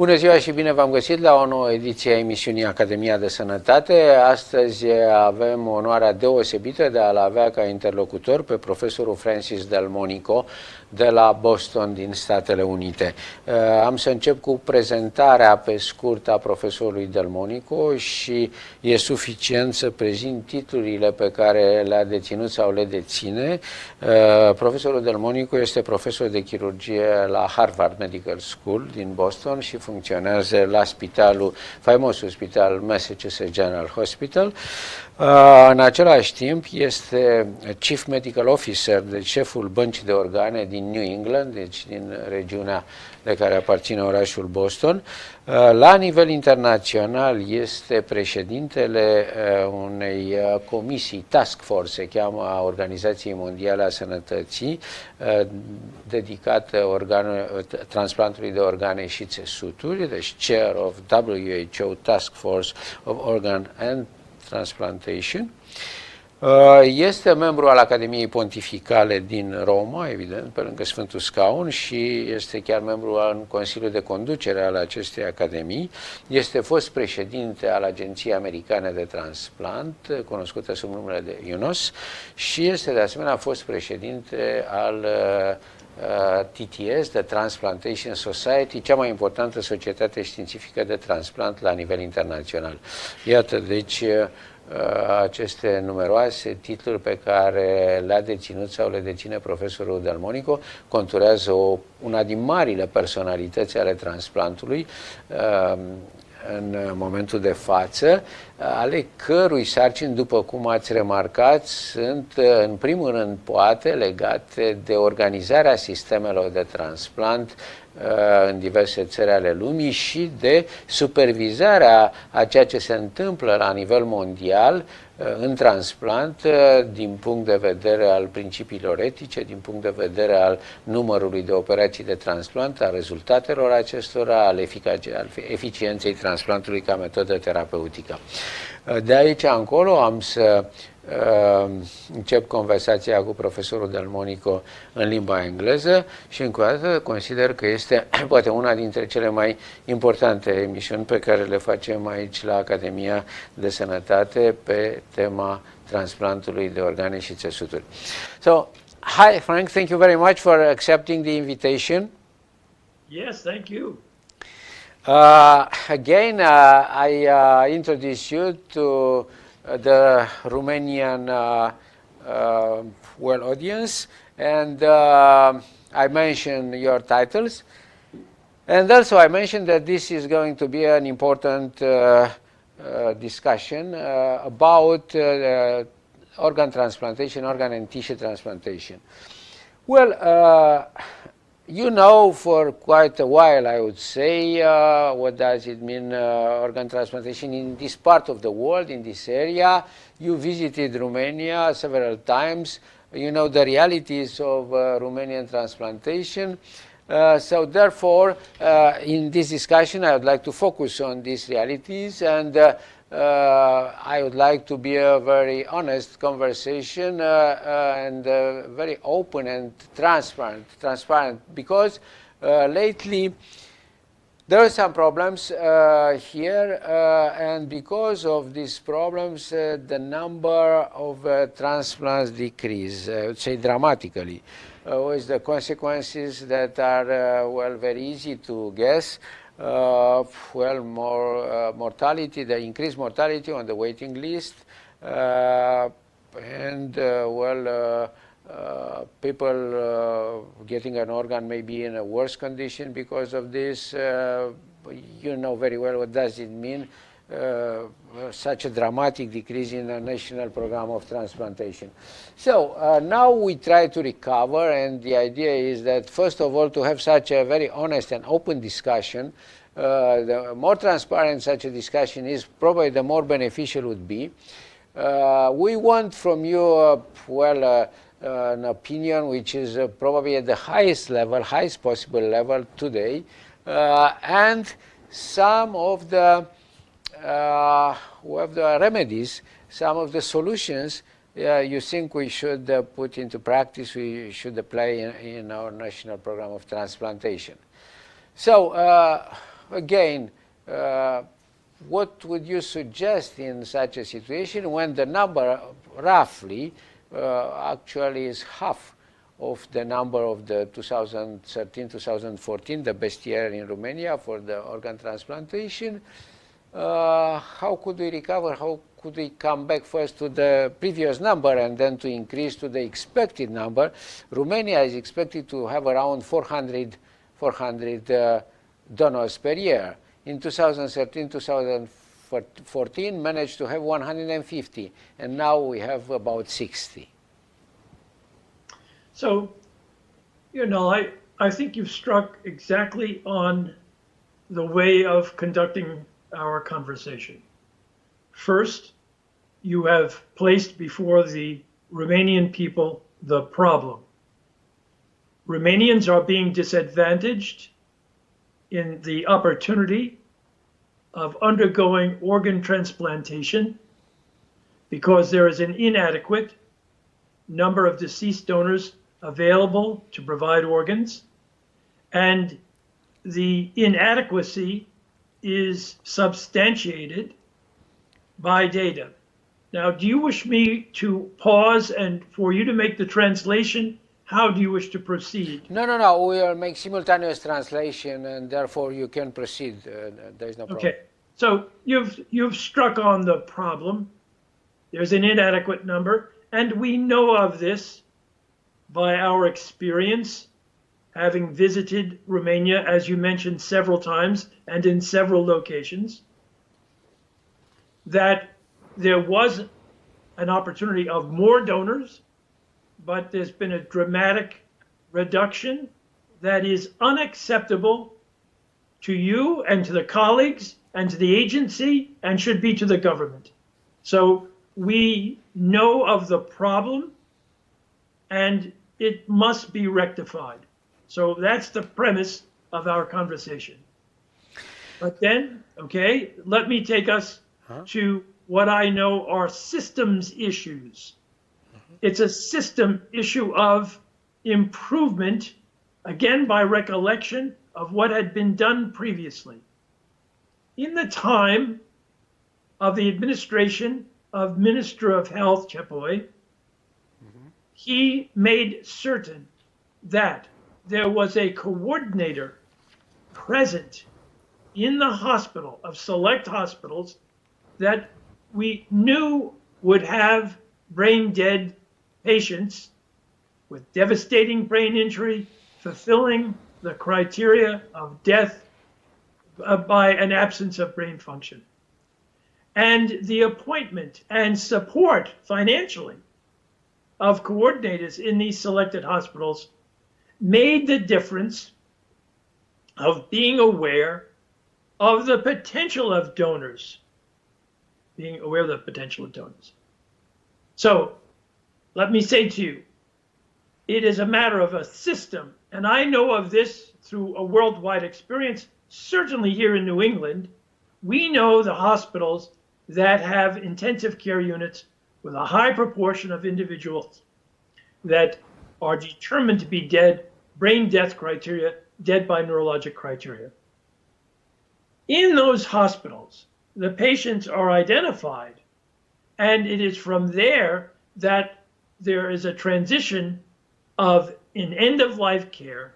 Bună ziua și bine v-am găsit la o nouă ediție a emisiunii Academia de Sanatate. Astăzi avem onoarea deosebită de a-l avea ca interlocutor pe profesorul Francis Delmonico de la Boston din Statele Unite. Am să încep cu prezentarea pe scurt a profesorului Delmonico și e suficient să prezint titlurile pe care le-a deținut sau le deține. Profesorul Delmonico este profesor de chirurgie la Harvard Medical School din Boston și funcționează la faimosul spital Massachusetts General Hospital. În același timp este Chief Medical Officer, deci șeful băncii de organe din New England, deci din regiunea de care aparține orașul Boston. La nivel internațional este președintele unei comisii, task force, se cheamă, a Organizației Mondiale a Sănătății, dedicată transplantului de organe și țesuturi, deci Chair of WHO Task Force of Organ and Transplantation. Este membru al Academiei Pontificale din Roma, evident, pe lângă Sfântul Scaun, și este chiar membru în Consiliul de Conducere al acestei academii. Este fost președinte al Agenției Americane de Transplant, cunoscută sub numele de UNOS, și este de asemenea fost președinte al TTS, The Transplantation Society, cea mai importantă societate științifică de transplant la nivel internațional. Iată, deci, aceste numeroase titluri pe care le-a deținut sau le deține profesorul Delmonico conturează una din marile personalități ale transplantului în momentul de față, ale cărui sarcini, după cum ați remarcat, sunt în primul rând poate legate de organizarea sistemelor de transplant în diverse țări ale lumii și de supervizarea a ceea ce se întâmplă la nivel mondial în transplant din punct de vedere al principiilor etice, din punct de vedere al numărului de operații de transplant, a rezultatelor acestora, al eficienței transplantului ca metodă terapeutică. De aici încolo am să încep conversația cu profesorul Delmonico în limba engleză și încă o dată consider că este poate una dintre cele mai importante emisiuni pe care le facem aici la Academia de Sănătate pe tema transplantului de organe și țesuturi. So, hi Frank, thank you very much for accepting the invitation. Yes, thank you. Again, I introduce you to the Romanian audience, and I mention your titles, and also I mentioned that this is going to be an important discussion about organ transplantation, organ and tissue transplantation. Well, you know, for quite a while, I would say, what does it mean, organ transplantation in this part of the world, in this area. You visited Romania several times. You know the realities of Romanian transplantation. So therefore, in this discussion, I would like to focus on these realities, and I would like to be a very honest conversation and very open and transparent, because lately there are some problems here, and because of these problems, the number of transplants decrease, I would say dramatically, with the consequences that are, well, very easy to guess. More mortality, the increased mortality on the waiting list, and people getting an organ may be in a worse condition because of this. You know very well what does it mean, such a dramatic decrease in the national program of transplantation. So now we try to recover, and the idea is that first of all to have such a very honest and open discussion. The more transparent such a discussion is, probably the more beneficial it would be. We want from you, an opinion which is probably at the highest level, highest possible level today, and some of the remedies, some of the solutions you think we should put into practice, we should apply in our national program of transplantation. So again, what would you suggest in such a situation when the number roughly actually is half of the number of the 2013-2014, the best year in Romania for the organ transplantation? How could we recover? How could we come back first to the previous number and then to increase to the expected number? Romania is expected to have around 400 donors per year. In 2013-2014, managed to have 150, and now we have about 60. So, I think you've struck exactly on the way of conducting our conversation. First, you have placed before the Romanian people the problem. Romanians are being disadvantaged in the opportunity of undergoing organ transplantation because there is an inadequate number of deceased donors available to provide organs, and the inadequacy is substantiated by data. Now, do you wish me to pause and for you to make the translation? How do you wish to proceed? No. We will make simultaneous translation, and therefore you can proceed. There is no problem. Okay. So you've struck on the problem. There's an inadequate number, and we know of this by our experience, having visited Romania, as you mentioned, several times and in several locations, that there was an opportunity of more donors, but there's been a dramatic reduction that is unacceptable to you and to the colleagues and to the agency and should be to the government. So we know of the problem and it must be rectified. So that's the premise of our conversation. But then, okay, let me take us to what I know are systems issues. It's a system issue of improvement, again, by recollection of what had been done previously. In the time of the administration of Minister of Health, Chepoi, he made certain that there was a coordinator present in the hospital, of select hospitals, that we knew would have brain dead patients with devastating brain injury, fulfilling the criteria of death by an absence of brain function. And the appointment and support financially of coordinators in these selected hospitals made the difference of being aware of the potential of donors, So let me say to you, it is a matter of a system, and I know of this through a worldwide experience, certainly here in New England. We know the hospitals that have intensive care units with a high proportion of individuals that are determined to be dead, brain death criteria, dead by neurologic criteria. In those hospitals, the patients are identified, and it is from there that there is a transition of an end-of-life care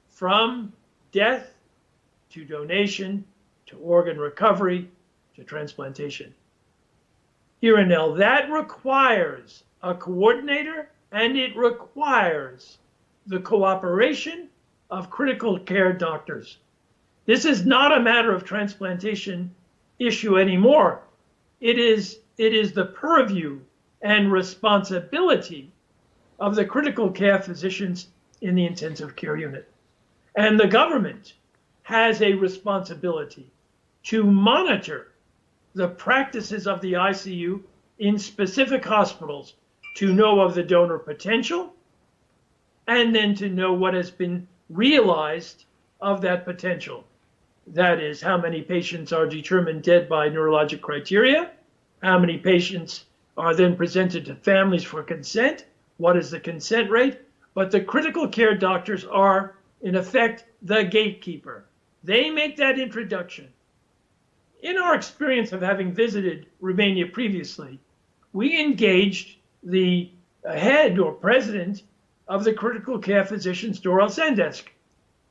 from death to donation to organ recovery to transplantation. Irinel, that requires a coordinator, and it requires the cooperation of critical care doctors. This is not a matter of transplantation issue anymore. It is the purview and responsibility of the critical care physicians in the intensive care unit. And the government has a responsibility to monitor the practices of the ICU in specific hospitals, to know of the donor potential, and then to know what has been realized of that potential. That is, how many patients are determined dead by neurologic criteria, how many patients are then presented to families for consent, what is the consent rate, but the critical care doctors are, in effect, the gatekeeper. they make that introduction. In our experience of having visited Romania previously, we engaged the head or president of the critical care physicians, Doral Sandesc,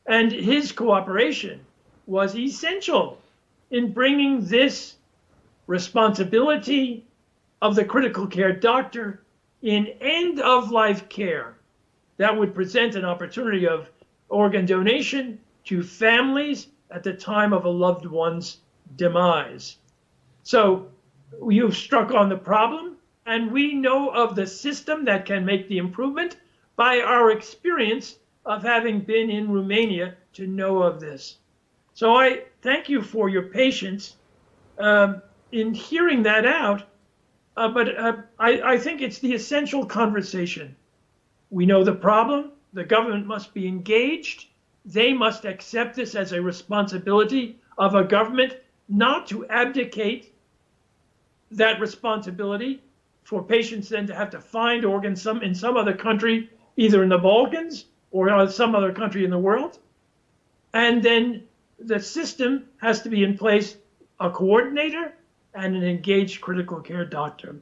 and his cooperation was essential in bringing this responsibility of the critical care doctor in end-of-life care that would present an opportunity of organ donation to families at the time of a loved one's demise. So you've struck on the problem, and we know of the system that can make the improvement by our experience of having been in Romania to know of this. So I thank you for your patience in hearing that out, but I think it's the essential conversation. We know the problem, the government must be engaged, they must accept this as a responsibility of a government not to abdicate that responsibility for patients then to have to find organs in some other country, either in the Balkans or some other country in the world. And then the system has to be in place, a coordinator and an engaged critical care doctor.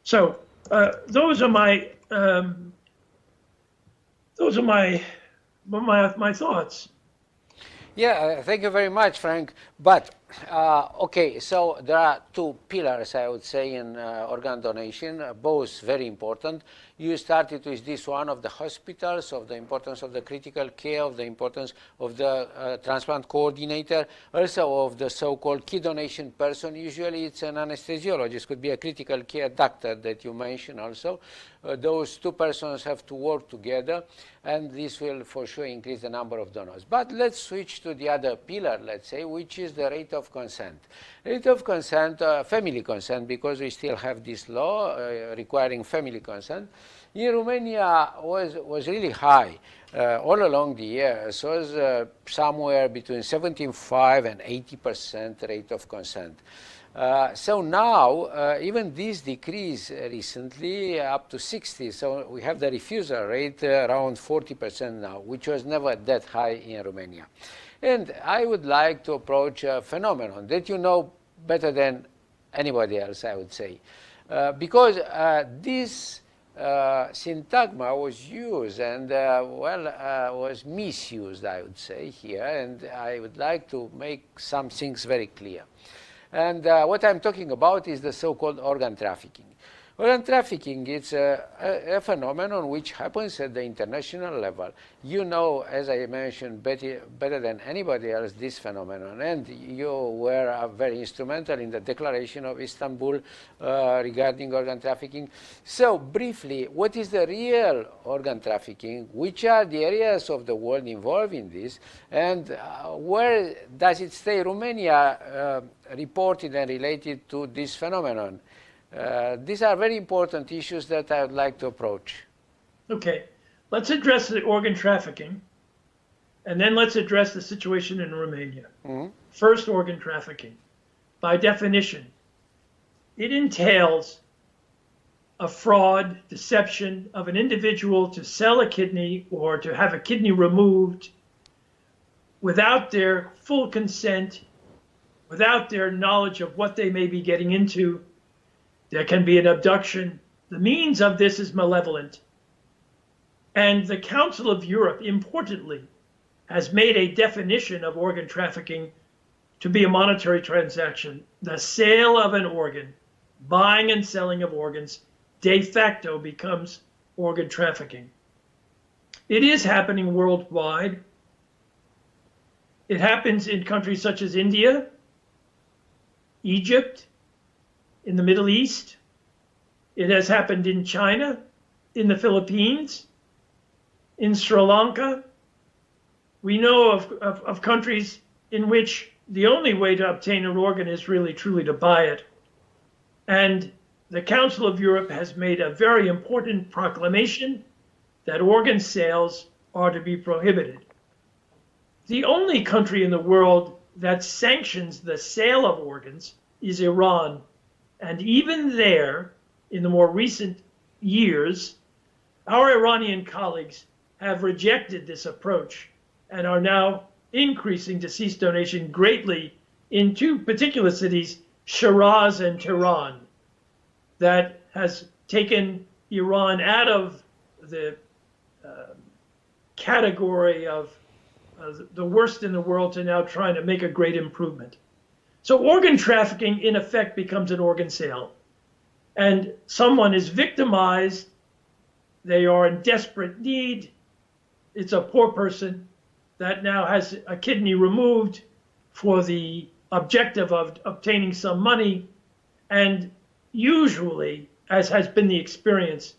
So those are my thoughts. Yeah, thank you very much, Frank. But, okay, so there are two pillars, I would say, in organ donation, both very important. You started with this one of the hospitals, of the importance of the critical care, of the importance of the transplant coordinator, also of the so-called key donation person. Usually it's an anesthesiologist, could be a critical care doctor that you mentioned also. Those two persons have to work together, and this will for sure increase the number of donors. But let's switch to the other pillar, let's say, which is the rate of consent. Rate of consent, family consent, because we still have this law requiring family consent, in Romania was really high. All along the years was somewhere between 75% and 80% rate of consent. So now, even this decrease recently up to 60, so we have the refusal rate around 40% now, which was never that high in Romania. And I would like to approach a phenomenon that you know better than anybody else, I would say. Because this syntagma was used and, was misused, I would say, here. And I would like to make some things very clear. And what I'm talking about is the so-called organ trafficking. Organ trafficking is a phenomenon which happens at the international level. You know, as I mentioned, better than anybody else, this phenomenon. And you were very instrumental in the Declaration of Istanbul regarding organ trafficking. So briefly, what is the real organ trafficking? Which are the areas of the world involved in this? And where does it stay? Romania reported and related to this phenomenon. These are very important issues that I would like to approach. Okay, let's address the organ trafficking, and then let's address the situation in Romania. Mm-hmm. First, organ trafficking. By definition, it entails a fraud, deception of an individual to sell a kidney or to have a kidney removed without their full consent, without their knowledge of what they may be getting into. There can be an abduction. The means of this is malevolent. And the Council of Europe, importantly, has made a definition of organ trafficking to be a monetary transaction. The sale of an organ, buying and selling of organs, de facto becomes organ trafficking. It is happening worldwide. It happens in countries such as India, Egypt, in the Middle East. It has happened in China, in the Philippines, in Sri Lanka. We know of countries in which the only way to obtain an organ is really truly to buy it. And the Council of Europe has made a very important proclamation that organ sales are to be prohibited. The only country in the world that sanctions the sale of organs is Iran. And even there, in the more recent years, our Iranian colleagues have rejected this approach and are now increasing deceased donation greatly in two particular cities, Shiraz and Tehran, that has taken Iran out of the category of the worst in the world to now trying to make a great improvement. So organ trafficking, in effect, becomes an organ sale. And someone is victimized, they are in desperate need, it's a poor person that now has a kidney removed for the objective of obtaining some money, and usually, as has been the experience,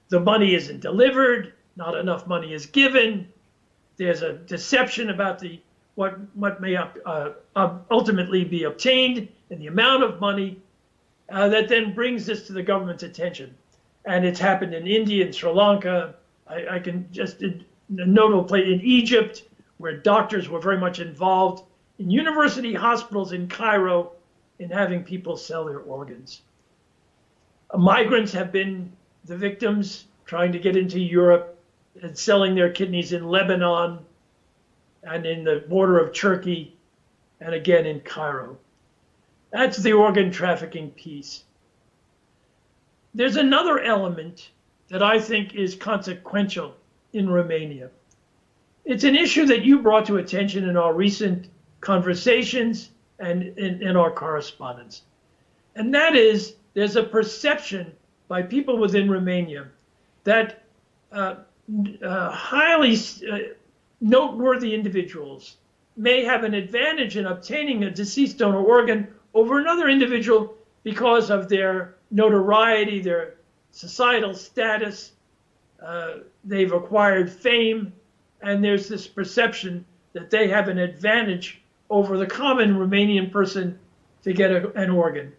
the money isn't delivered, not enough money is given, there's a deception about what may ultimately be obtained and the amount of money that then brings this to the government's attention. And it's happened in India and Sri Lanka. I can just a notable place in Egypt, where doctors were very much involved in university hospitals in Cairo in having people sell their organs. Migrants have been the victims trying to get into Europe and selling their kidneys in Lebanon and in the border of Turkey and again in Cairo. That's the organ trafficking piece. There's another element that I think is consequential in Romania. It's an issue that you brought to attention in our recent conversations and in our correspondence. And that is, there's a perception by people within Romania that highly noteworthy individuals may have an advantage in obtaining a deceased donor organ over another individual because of their notoriety, their societal status, they've acquired fame, and there's this perception that they have an advantage over the common Romanian person to get an organ.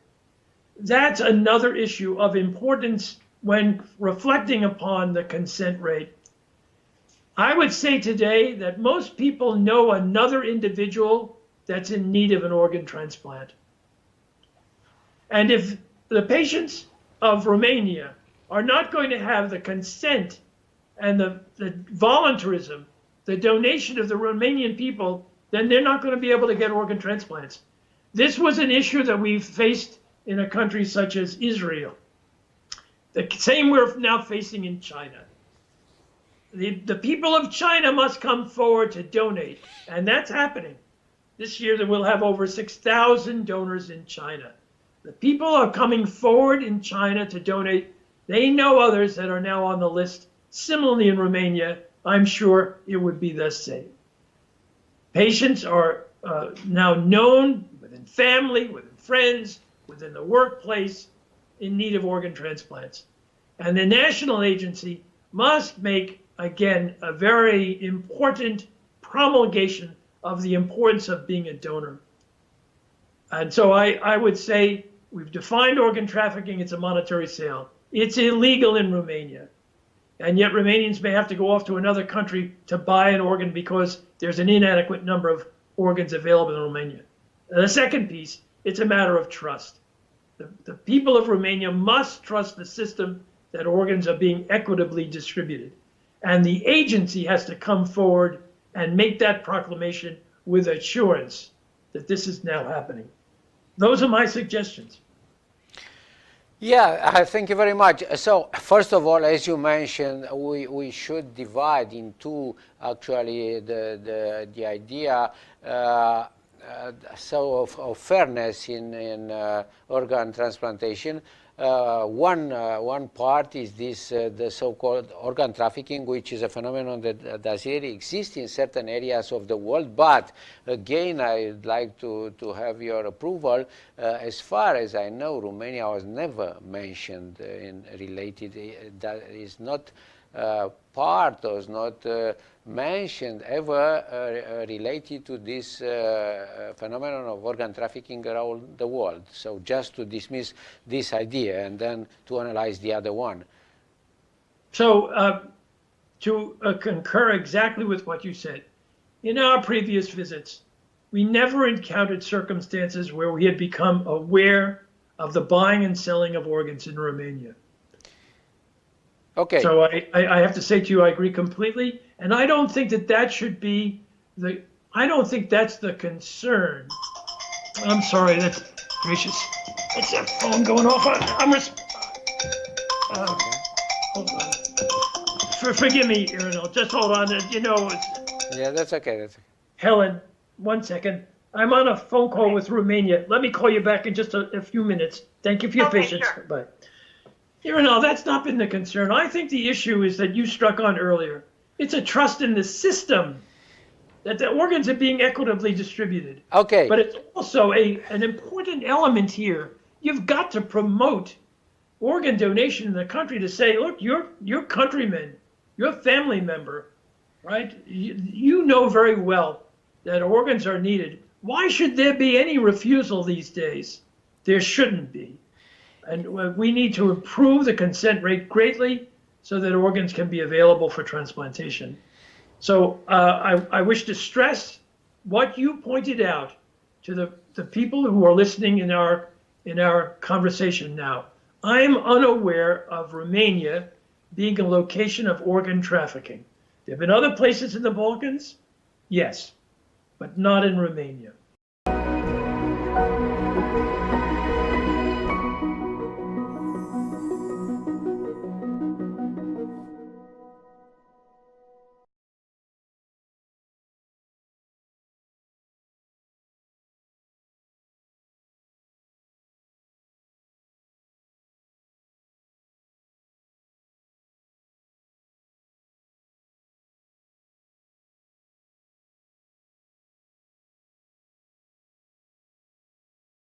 That's another issue of importance when reflecting upon the consent rate. I would say today that most people know another individual that's in need of an organ transplant. And if the patients of Romania are not going to have the consent and the voluntarism, the donation of the Romanian people, then they're not going to be able to get organ transplants. This was an issue that we've faced in a country such as Israel. The same we're now facing in China. The people of China must come forward to donate, and that's happening. This year we'll have over 6,000 donors in China. The people are coming forward in China to donate. They know others that are now on the list. Similarly in Romania, I'm sure it would be the same. Patients are now known within family, within friends, within the workplace in need of organ transplants. And the national agency must make, again, a very important promulgation of the importance of being a donor. And so I would say we've defined organ trafficking, it's a monetary sale. It's illegal in Romania. And yet Romanians may have to go off to another country to buy an organ because there's an inadequate number of organs available in Romania. And the second piece, it's a matter of trust. The people of Romania must trust the system that organs are being equitably distributed. And the agency has to come forward and make that proclamation with assurance that this is now happening. Those are my suggestions. Yeah, thank you very much. So, first of all, as you mentioned, we should divide into actually the idea of fairness in organ transplantation. One part is this the so-called organ trafficking, which is a phenomenon that does really exist in certain areas of the world. But again, I'd like to have your approval. As far as I know, Romania was never mentioned in related. That is not part or is not mentioned ever related to this phenomenon of organ trafficking around the world. So just to dismiss this idea and then to analyze the other one. So to concur exactly with what you said, in our previous visits, we never encountered circumstances where we had become aware of the buying and selling of organs in Romania. So I have to say to you, I agree completely. And I don't think that that should be the I don't think that's the concern. I'm sorry, that's gracious. What's that phone going off? Hold on. Forgive me, Irinal. Just hold on. You know, Yeah, that's okay. That's okay. Helen, 1 second. I'm on a phone call with Romania. Let me call you back in just a few minutes. Thank you for your patience. Sure. Bye. Irinal, that's not been the concern. I think the issue is that you struck on earlier. It's a trust in the system that the organs are being equitably distributed. Okay. But it's also an important element here. You've got to promote organ donation in the country to say, look, your countryman, your family member, right? You know very well that organs are needed. Why should there be any refusal these days? There shouldn't be. And we need to improve the consent rate greatly so that organs can be available for transplantation. So I wish to stress what you pointed out to the people who are listening in our conversation now. I'm unaware of Romania being a location of organ trafficking. There have been other places in the Balkans, yes, but not in Romania.